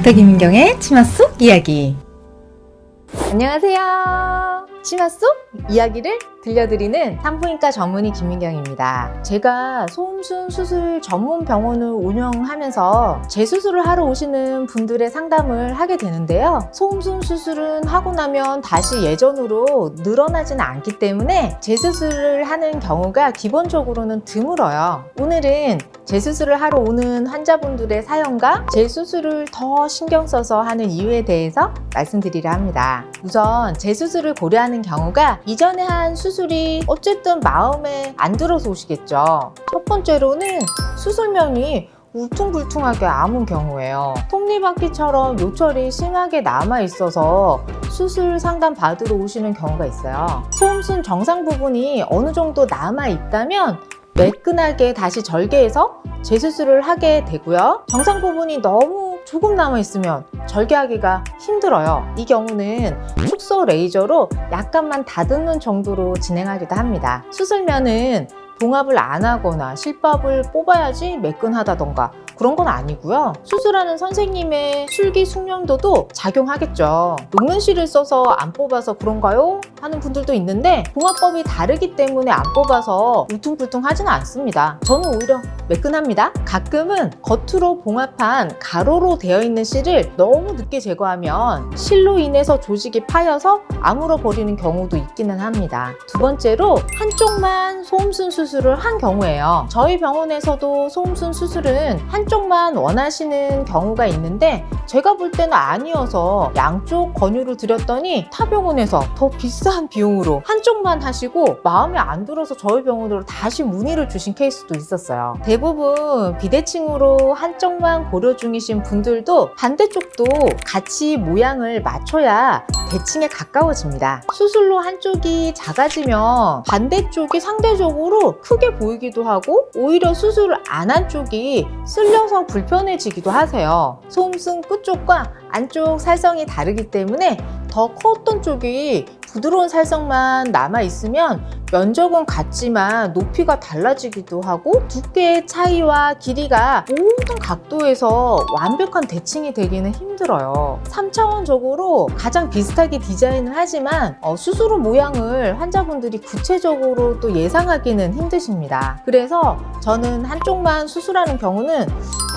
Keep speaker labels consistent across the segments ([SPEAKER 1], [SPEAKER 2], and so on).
[SPEAKER 1] 닥터 김민경의 치마 속 이야기. 안녕하세요. 치마 속 이야기를 들려드리는 산부인과 전문의 김민경입니다. 제가 소음순 수술 전문 병원을 운영하면서 재수술을 하러 오시는 분들의 상담을 하게 되는데요. 소음순 수술은 하고 나면 다시 예전으로 늘어나지는 않기 때문에 재수술을 하는 경우가 기본적으로는 드물어요. 오늘은 재수술을 하러 오는 환자분들의 사연과 재수술을 더 신경 써서 하는 이유에 대해서 말씀드리려 합니다. 우선 재수술을 고려하는 경우가 이전에 한 수술이 어쨌든 마음에 안 들어서 오시겠죠. 첫 번째로는 수술면이 울퉁불퉁하게 아문 경우예요. 톱니바퀴처럼 요철이 심하게 남아있어서 수술 상담 받으러 오시는 경우가 있어요. 소음순 정상 부분이 어느 정도 남아있다면 매끈하게 다시 절개해서 재수술을 하게 되고요. 정상 부분이 너무 조금 남아있으면 절개하기가 힘들어요. 이 경우는 축소 레이저로 약간만 다듬는 정도로 진행하기도 합니다. 수술면은 봉합을 안 하거나 실밥을 뽑아야지 매끈하다던가 그런 건 아니고요. 수술하는 선생님의 술기 숙련도도 작용하겠죠. 녹는 실을 써서 안 뽑아서 그런가요? 하는 분들도 있는데 봉합법이 다르기 때문에 안 뽑아서 울퉁불퉁하지는 않습니다. 저는 오히려 매끈합니다. 가끔은 겉으로 봉합한 가로로 되어 있는 실을 너무 늦게 제거하면 실로 인해서 조직이 파여서 아물어 버리는 경우도 있기는 합니다. 두 번째로 한쪽만 소음순 수술을 한 경우예요. 저희 병원에서도 소음순 수술은 한쪽만 원하시는 경우가 있는데 제가 볼 때는 아니어서 양쪽 권유를 드렸더니 타 병원에서 더 비싼 비용으로 한쪽만 하시고 마음에 안 들어서 저희 병원으로 다시 문의를 주신 케이스도 있었어요. 대부분 비대칭으로 한쪽만 고려 중이신 분들도 반대쪽도 같이 모양을 맞춰야 대칭에 가까워집니다. 수술로 한쪽이 작아지면 반대쪽이 상대적으로 크게 보이기도 하고 오히려 수술을 안 한 쪽이 쓸려서 불편해지기도 하세요. 소음순 끝쪽과 안쪽 살성이 다르기 때문에 더 컸던 쪽이 부드러운 살성만 남아있으면 면적은 같지만 높이가 달라지기도 하고 두께의 차이와 길이가 모든 각도에서 완벽한 대칭이 되기는 힘들어요. 3차원적으로 가장 비슷하게 디자인을 하지만 수술 후 모양을 환자분들이 구체적으로 또 예상하기는 힘드십니다. 그래서 저는 한쪽만 수술하는 경우는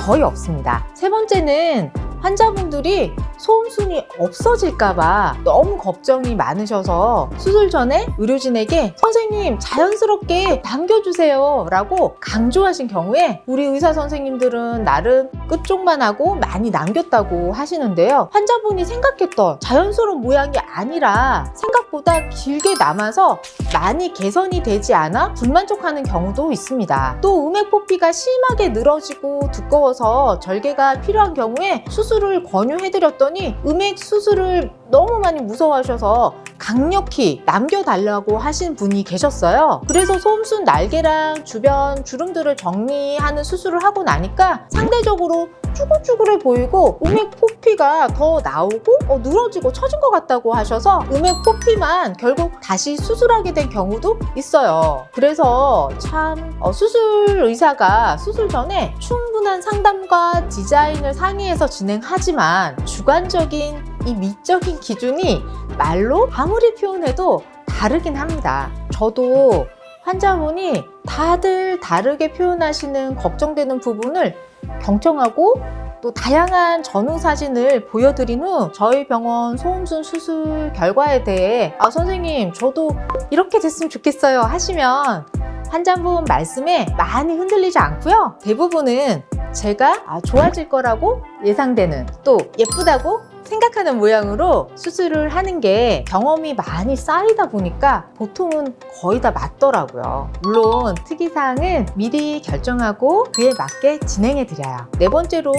[SPEAKER 1] 거의 없습니다. 세 번째는 환자분들이 소음순이 없어질까봐 너무 걱정이 많으셔서 수술 전에 의료진에게 선생님 자연스럽게 남겨주세요 라고 강조하신 경우에 우리 의사 선생님들은 나름 끝쪽만 하고 많이 남겼다고 하시는데요. 환자분이 생각했던 자연스러운 모양이 아니라 생각보다 길게 남아서 많이 개선이 되지 않아 불만족하는 경우도 있습니다. 또 음액포피가 심하게 늘어지고 두꺼워서 절개가 필요한 경우에 수술을 권유해드렸더니 음액 수술을 너무 많이 무서워하셔서 강력히 남겨달라고 하신 분이 계셨어요. 그래서 소음순 날개랑 주변 주름들을 정리하는 수술을 하고 나니까 상대적으로 쭈글쭈글해 보이고 음액 포피가 더 나오고 늘어지고 처진 것 같다고 하셔서 음액 포피만 결국 다시 수술하게 된 경우도 있어요. 그래서 참 수술 의사가 수술 전에 충분한 상담과 디자인을 상의해서 진행하지만 주관적인 이 미적인 기준이 말로 아무리 표현해도 다르긴 합니다. 저도 환자분이 다들 다르게 표현하시는 걱정되는 부분을 경청하고 또 다양한 전후 사진을 보여드린 후 저희 병원 소음순 수술 결과에 대해 선생님 저도 이렇게 됐으면 좋겠어요 하시면 환자분 말씀에 많이 흔들리지 않고요. 대부분은 제가 좋아질 거라고 예상되는 또 예쁘다고 생각하는 모양으로 수술을 하는 게 경험이 많이 쌓이다 보니까 보통은 거의 다 맞더라고요. 물론 특이사항은 미리 결정하고 그에 맞게 진행해드려요. 네 번째로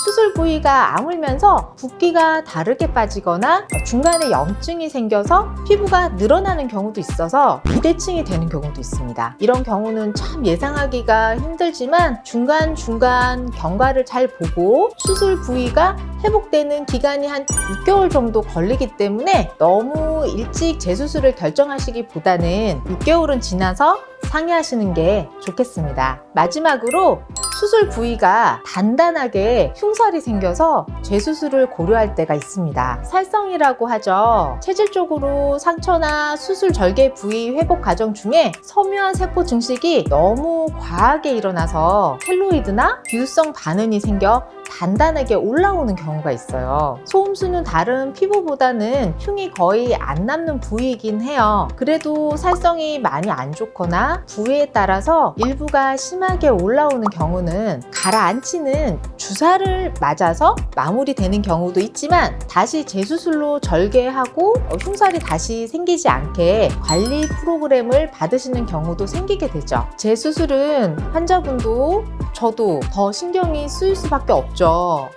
[SPEAKER 1] 수술 부위가 아물면서 붓기가 다르게 빠지거나 중간에 염증이 생겨서 피부가 늘어나는 경우도 있어서 비대칭이 되는 경우도 있습니다. 이런 경우는 참 예상하기가 힘들지만 중간중간 경과를 잘 보고 수술 부위가 회복되는 기간이 한 6개월 정도 걸리기 때문에 너무 일찍 재수술을 결정하시기보다는 6개월은 지나서 상의하시는 게 좋겠습니다. 마지막으로 수술 부위가 단단하게 흉살이 생겨서 재수술을 고려할 때가 있습니다. 살성이라고 하죠. 체질적으로 상처나 수술 절개 부위 회복 과정 중에 섬유한 세포 증식이 너무 과하게 일어나서 켈로이드나 비유성 반응이 생겨 단단하게 올라오는 경우가 있어요. 소음수는 다른 피부보다는 흉이 거의 안 남는 부위이긴 해요. 그래도 살성이 많이 안 좋거나 부위에 따라서 일부가 심하게 올라오는 경우는 가라앉히는 주사를 맞아서 마무리되는 경우도 있지만 다시 재수술로 절개하고 흉살이 다시 생기지 않게 관리 프로그램을 받으시는 경우도 생기게 되죠. 재수술은 환자분도 저도 더 신경이 쓰일 수밖에 없죠.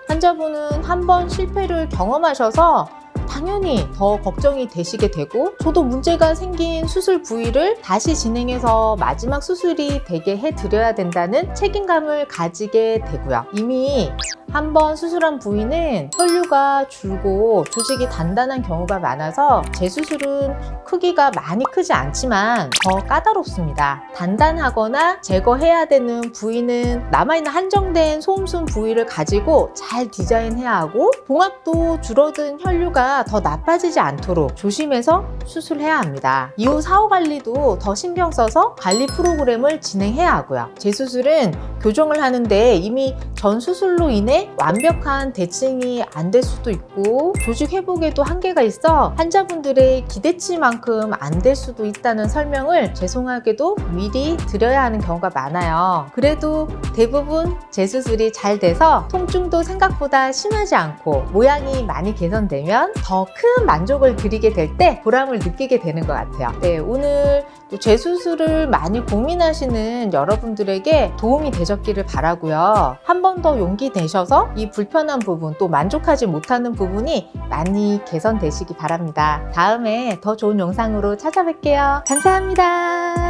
[SPEAKER 1] 환자분은 한번 실패를 경험하셔서 당연히 더 걱정이 되시게 되고 저도 문제가 생긴 수술 부위를 다시 진행해서 마지막 수술이 되게 해드려야 된다는 책임감을 가지게 되고요. 이미 한번 수술한 부위는 혈류가 줄고 조직이 단단한 경우가 많아서 재수술은 크기가 많이 크지 않지만 더 까다롭습니다. 단단하거나 제거해야 되는 부위는 남아있는 한정된 소음순 부위를 가지고 잘 디자인해야 하고 봉합도 줄어든 혈류가 더 나빠지지 않도록 조심해서 수술해야 합니다. 이후 사후 관리도 더 신경 써서 관리 프로그램을 진행해야 하고요. 재수술은 교정을 하는데 이미 전 수술로 인해 완벽한 대칭이 안 될 수도 있고 조직 회복에도 한계가 있어 환자분들의 기대치만큼 안 될 수도 있다는 설명을 죄송하게도 미리 드려야 하는 경우가 많아요. 그래도 대부분 재수술이 잘 돼서 통증도 생각보다 심하지 않고 모양이 많이 개선되면 더 큰 만족을 드리게 될 때 보람을 느끼게 되는 것 같아요. 네, 오늘 또 재수술을 많이 고민하시는 여러분들에게 도움이 되셨기를 바라고요. 한 번 더 용기 내셔서 이 불편한 부분 또 만족하지 못하는 부분이 많이 개선되시기 바랍니다. 다음에 더 좋은 영상으로 찾아뵐게요. 감사합니다.